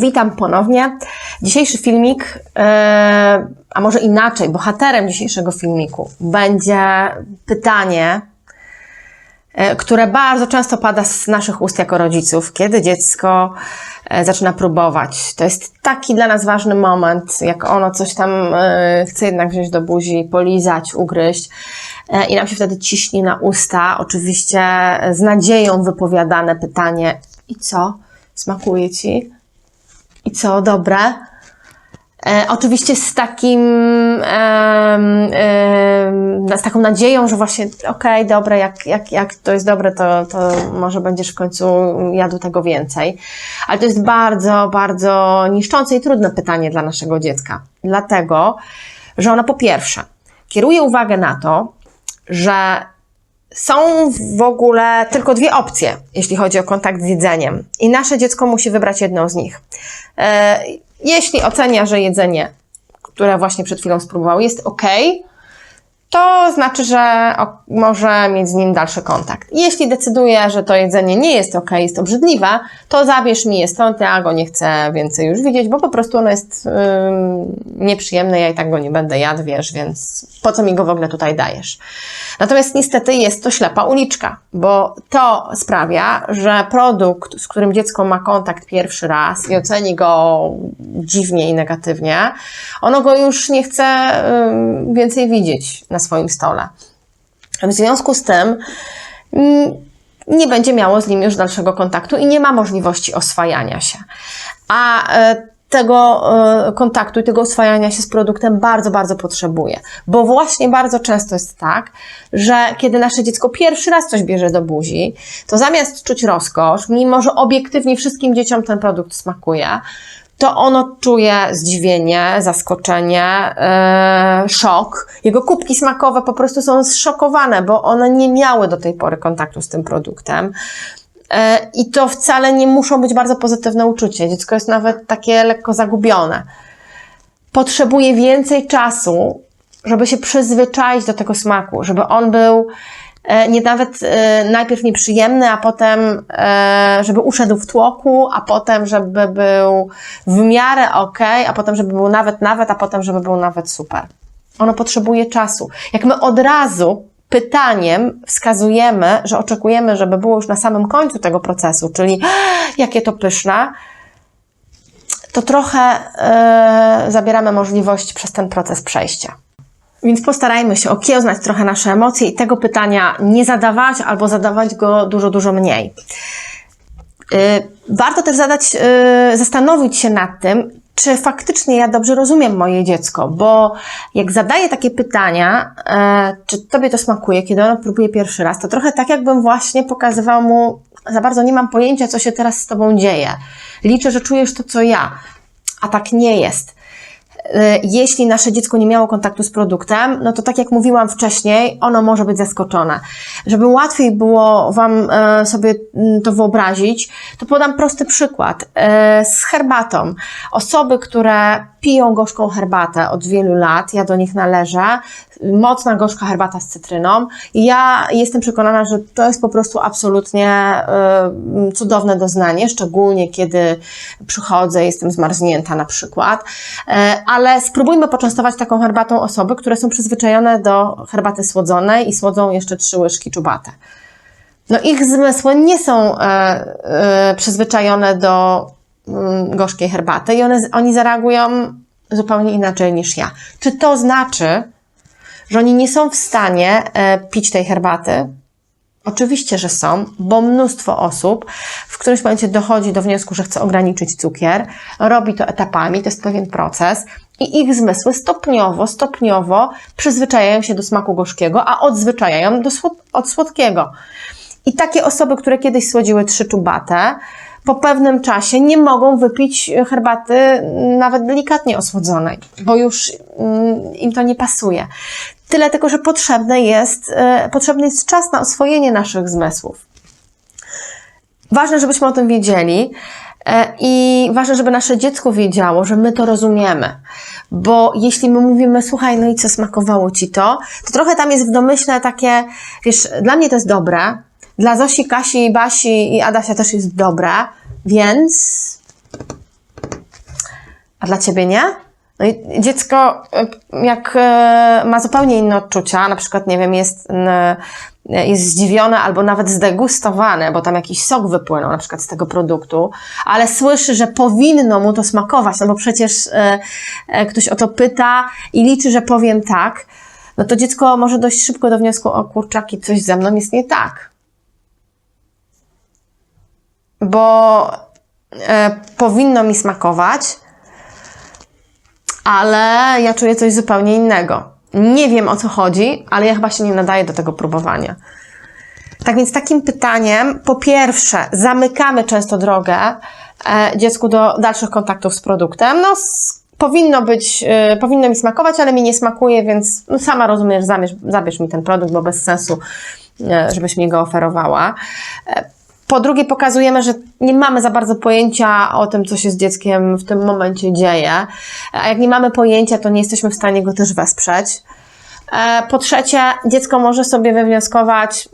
Witam ponownie. Dzisiejszy filmik, a może inaczej, bohaterem dzisiejszego filmiku będzie pytanie, które bardzo często pada z naszych ust jako rodziców, kiedy dziecko zaczyna próbować. To jest taki dla nas ważny moment, jak ono coś tam chce jednak wziąć do buzi, polizać, ugryźć i nam się wtedy ciśnie na usta. Oczywiście z nadzieją wypowiadane pytanie: i co? Smakuje Ci? I co? Dobre? Oczywiście z taką nadzieją, że właśnie okej, dobre, jak to jest dobre, to może będziesz w końcu jadł tego więcej. Ale to jest bardzo, bardzo niszczące i trudne pytanie dla naszego dziecka. Dlatego, że ono po pierwsze kieruje uwagę na to, że są w ogóle tylko dwie opcje, jeśli chodzi o kontakt z jedzeniem. I nasze dziecko musi wybrać jedną z nich. Jeśli ocenia, że jedzenie, które właśnie przed chwilą spróbował, jest ok, to znaczy, że może mieć z nim dalszy kontakt. Jeśli decyduje, że to jedzenie nie jest ok, jest obrzydliwe, to zabierz mi je stąd, ja go nie chcę więcej już widzieć, bo po prostu ono jest nieprzyjemne, ja i tak go nie będę jadł, wiesz, więc po co mi go w ogóle tutaj dajesz? Natomiast niestety jest to ślepa uliczka, bo to sprawia, że produkt, z którym dziecko ma kontakt pierwszy raz i oceni go dziwnie i negatywnie, ono go już nie chce więcej widzieć na swoim stole. W związku z tym nie będzie miało z nim już dalszego kontaktu i nie ma możliwości oswajania się. A tego kontaktu i tego oswajania się z produktem bardzo, bardzo potrzebuje. Bo właśnie bardzo często jest tak, że kiedy nasze dziecko pierwszy raz coś bierze do buzi, to zamiast czuć rozkosz, mimo że obiektywnie wszystkim dzieciom ten produkt smakuje, to ono czuje zdziwienie, zaskoczenie, szok. Jego kubki smakowe po prostu są zszokowane, bo one nie miały do tej pory kontaktu z tym produktem. I to wcale nie muszą być bardzo pozytywne uczucie. Dziecko jest nawet takie lekko zagubione. Potrzebuje więcej czasu, żeby się przyzwyczaić do tego smaku, żeby on był nawet najpierw nieprzyjemny, a potem żeby uszedł w tłoku, a potem żeby był w miarę okej, a potem żeby był nawet, a potem żeby był nawet super. Ono potrzebuje czasu. Jak my od razu pytaniem wskazujemy, że oczekujemy, żeby było już na samym końcu tego procesu, czyli jakie to pyszne, to trochę zabieramy możliwość przez ten proces przejścia. Więc postarajmy się okiełznać trochę nasze emocje i tego pytania nie zadawać albo zadawać go dużo, dużo mniej. Warto też zastanowić się nad tym, czy faktycznie ja dobrze rozumiem moje dziecko, bo jak zadaję takie pytania, czy Tobie to smakuje, kiedy ono próbuje pierwszy raz, to trochę tak jakbym właśnie pokazywał mu: za bardzo nie mam pojęcia, co się teraz z Tobą dzieje. Liczę, że czujesz to, co ja, a tak nie jest. Jeśli nasze dziecko nie miało kontaktu z produktem, no to tak jak mówiłam wcześniej, ono może być zaskoczone. Żeby łatwiej było Wam sobie to wyobrazić, to podam prosty przykład. Z herbatą. Osoby, które piją gorzką herbatę od wielu lat, ja do nich należę, mocna gorzka herbata z cytryną. I ja jestem przekonana, że to jest po prostu absolutnie cudowne doznanie, szczególnie kiedy przychodzę, jestem zmarznięta na przykład. Ale spróbujmy poczęstować taką herbatą osoby, które są przyzwyczajone do herbaty słodzonej i słodzą jeszcze 3 łyżki czubate. No ich zmysły nie są przyzwyczajone do gorzkiej herbaty i oni zareagują zupełnie inaczej niż ja. Czy to znaczy, że oni nie są w stanie pić tej herbaty? Oczywiście, że są, bo mnóstwo osób w którymś momencie dochodzi do wniosku, że chce ograniczyć cukier, robi to etapami, to jest pewien proces i ich zmysły stopniowo przyzwyczajają się do smaku gorzkiego, a odzwyczajają od słodkiego. I takie osoby, które kiedyś słodziły 3 czubate, po pewnym czasie nie mogą wypić herbaty nawet delikatnie osłodzonej, bo już im to nie pasuje. Tyle tylko, że potrzebny jest czas na oswojenie naszych zmysłów. Ważne, żebyśmy o tym wiedzieli i ważne, żeby nasze dziecko wiedziało, że my to rozumiemy. Bo jeśli my mówimy: słuchaj, no i co, smakowało Ci to? To trochę tam jest w domyśle takie, wiesz, dla mnie to jest dobre, dla Zosi, Kasi, Basi i Adasia też jest dobre, więc a dla ciebie nie? No i dziecko, jak ma zupełnie inne odczucia, na przykład, nie wiem, jest zdziwione albo nawet zdegustowane, bo tam jakiś sok wypłynął na przykład z tego produktu, ale słyszy, że powinno mu to smakować, no bo przecież ktoś o to pyta i liczy, że powiem tak, no to dziecko może dość szybko do wniosku, o kurczaki, coś ze mną jest nie tak. Bo powinno mi smakować, ale ja czuję coś zupełnie innego. Nie wiem, o co chodzi, ale ja chyba się nie nadaję do tego próbowania. Tak więc takim pytaniem, po pierwsze, zamykamy często drogę dziecku do dalszych kontaktów z produktem. No, powinno mi smakować, ale mi nie smakuje, więc no, sama rozumiesz, zabierz mi ten produkt, bo bez sensu, żebyś mi go oferowała. Po drugie, pokazujemy, że nie mamy za bardzo pojęcia o tym, co się z dzieckiem w tym momencie dzieje. A jak nie mamy pojęcia, to nie jesteśmy w stanie go też wesprzeć. Po trzecie, dziecko może sobie wywnioskować,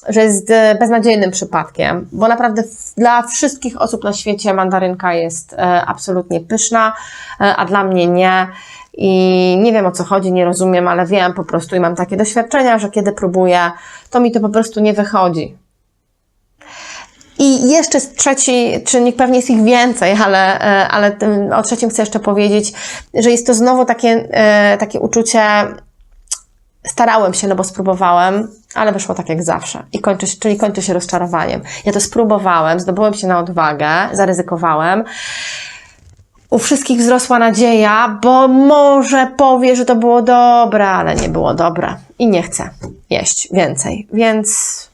że jest beznadziejnym przypadkiem, bo naprawdę dla wszystkich osób na świecie mandarynka jest absolutnie pyszna, a dla mnie nie. I nie wiem, o co chodzi, nie rozumiem, ale wiem po prostu i mam takie doświadczenia, że kiedy próbuję, to mi to po prostu nie wychodzi. I jeszcze trzeci czynnik, pewnie jest ich więcej, ale o trzecim chcę jeszcze powiedzieć, że jest to znowu takie uczucie, starałem się, no bo spróbowałem, ale wyszło tak jak zawsze. Czyli kończy się rozczarowaniem. Ja to spróbowałem, zdobyłem się na odwagę, zaryzykowałem. U wszystkich wzrosła nadzieja, bo może powie, że to było dobre, ale nie było dobre. I nie chcę jeść więcej, więc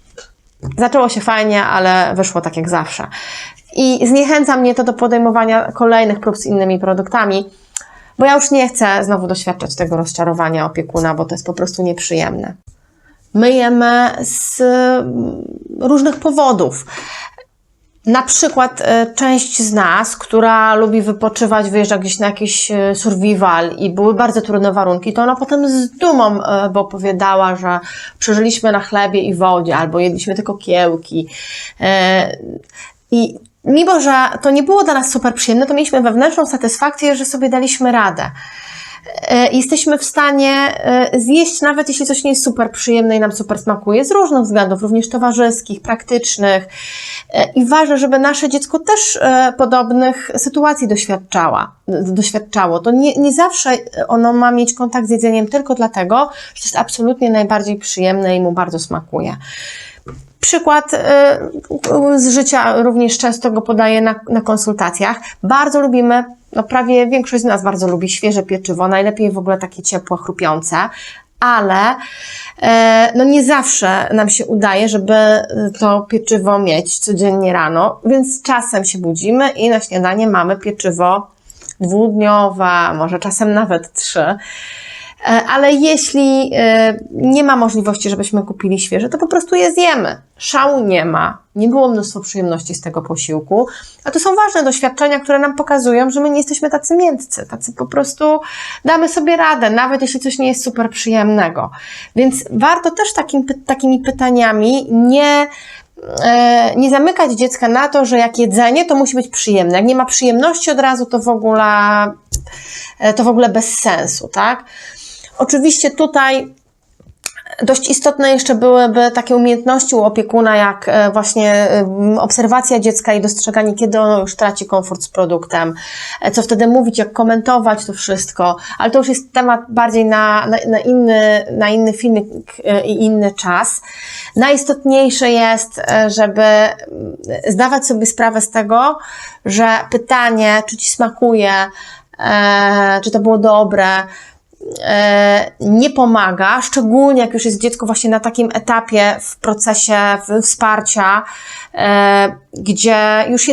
zaczęło się fajnie, ale wyszło tak jak zawsze. I zniechęca mnie to do podejmowania kolejnych prób z innymi produktami, bo ja już nie chcę znowu doświadczać tego rozczarowania opiekuna, bo to jest po prostu nieprzyjemne. My jemy z różnych powodów. Na przykład część z nas, która lubi wypoczywać, wyjeżdża gdzieś na jakiś survival i były bardzo trudne warunki, to ona potem z dumą bo opowiadała, że przeżyliśmy na chlebie i wodzie, albo jedliśmy tylko kiełki. I mimo, że to nie było dla nas super przyjemne, to mieliśmy wewnętrzną satysfakcję, że sobie daliśmy radę. Jesteśmy w stanie zjeść, nawet jeśli coś nie jest super przyjemne i nam super smakuje, z różnych względów, również towarzyskich, praktycznych. I ważne, żeby nasze dziecko też podobnych sytuacji doświadczało. To nie zawsze ono ma mieć kontakt z jedzeniem tylko dlatego, że to jest absolutnie najbardziej przyjemne i mu bardzo smakuje. Przykład z życia również często go podaję na konsultacjach. Bardzo lubimy, no prawie większość z nas bardzo lubi świeże pieczywo, najlepiej w ogóle takie ciepłe, chrupiące, ale no nie zawsze nam się udaje, żeby to pieczywo mieć codziennie rano, więc czasem się budzimy i na śniadanie mamy pieczywo dwudniowe, może czasem nawet 3. Ale jeśli nie ma możliwości, żebyśmy kupili świeże, to po prostu je zjemy. Szału nie ma. Nie było mnóstwo przyjemności z tego posiłku. A to są ważne doświadczenia, które nam pokazują, że my nie jesteśmy tacy miętcy. Tacy po prostu damy sobie radę, nawet jeśli coś nie jest super przyjemnego. Więc warto też takimi pytaniami nie zamykać dziecka na to, że jak jedzenie, to musi być przyjemne. Jak nie ma przyjemności od razu, to w ogóle bez sensu, tak? Oczywiście tutaj dość istotne jeszcze byłyby takie umiejętności u opiekuna, jak właśnie obserwacja dziecka i dostrzeganie, kiedy ono już traci komfort z produktem, co wtedy mówić, jak komentować to wszystko, ale to już jest temat bardziej na inny filmik i inny czas. Najistotniejsze jest, żeby zdawać sobie sprawę z tego, że pytanie, czy ci smakuje, czy to było dobre, nie pomaga, szczególnie jak już jest dziecko właśnie na takim etapie w procesie wsparcia, gdzie już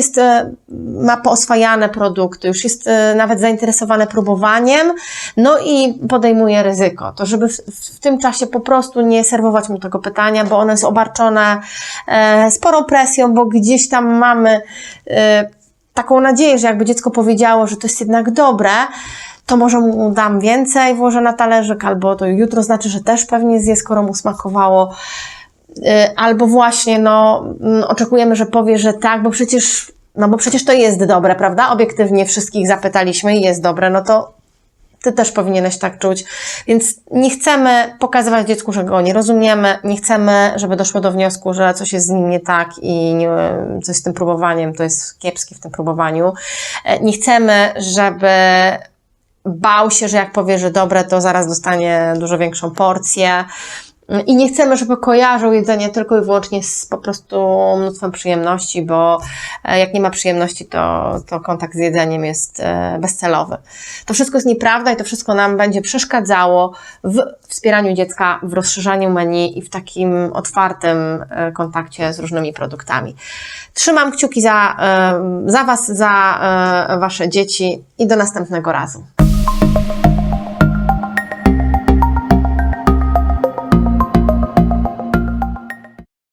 ma pooswajane produkty, już jest nawet zainteresowane próbowaniem, no i podejmuje ryzyko. To żeby w tym czasie po prostu nie serwować mu tego pytania, bo ono jest obarczone sporą presją, bo gdzieś tam mamy taką nadzieję, że jakby dziecko powiedziało, że to jest jednak dobre, to może mu dam więcej, włożę na talerzyk, albo to jutro znaczy, że też pewnie zje, skoro mu smakowało. Albo właśnie, oczekujemy, że powie, że tak, bo przecież no bo przecież to jest dobre, prawda? Obiektywnie wszystkich zapytaliśmy i jest dobre, no to ty też powinieneś tak czuć. Więc nie chcemy pokazywać dziecku, że go nie rozumiemy, nie chcemy, żeby doszło do wniosku, że coś jest z nim nie tak i coś z tym próbowaniem, to jest kiepskie w tym próbowaniu. Nie chcemy, żeby bał się, że jak powie, że dobre, to zaraz dostanie dużo większą porcję. I nie chcemy, żeby kojarzył jedzenie tylko i wyłącznie z po prostu mnóstwem przyjemności, bo jak nie ma przyjemności, to kontakt z jedzeniem jest bezcelowy. To wszystko jest nieprawda i to wszystko nam będzie przeszkadzało w wspieraniu dziecka, w rozszerzaniu menu i w takim otwartym kontakcie z różnymi produktami. Trzymam kciuki za Was, za Wasze dzieci i do następnego razu.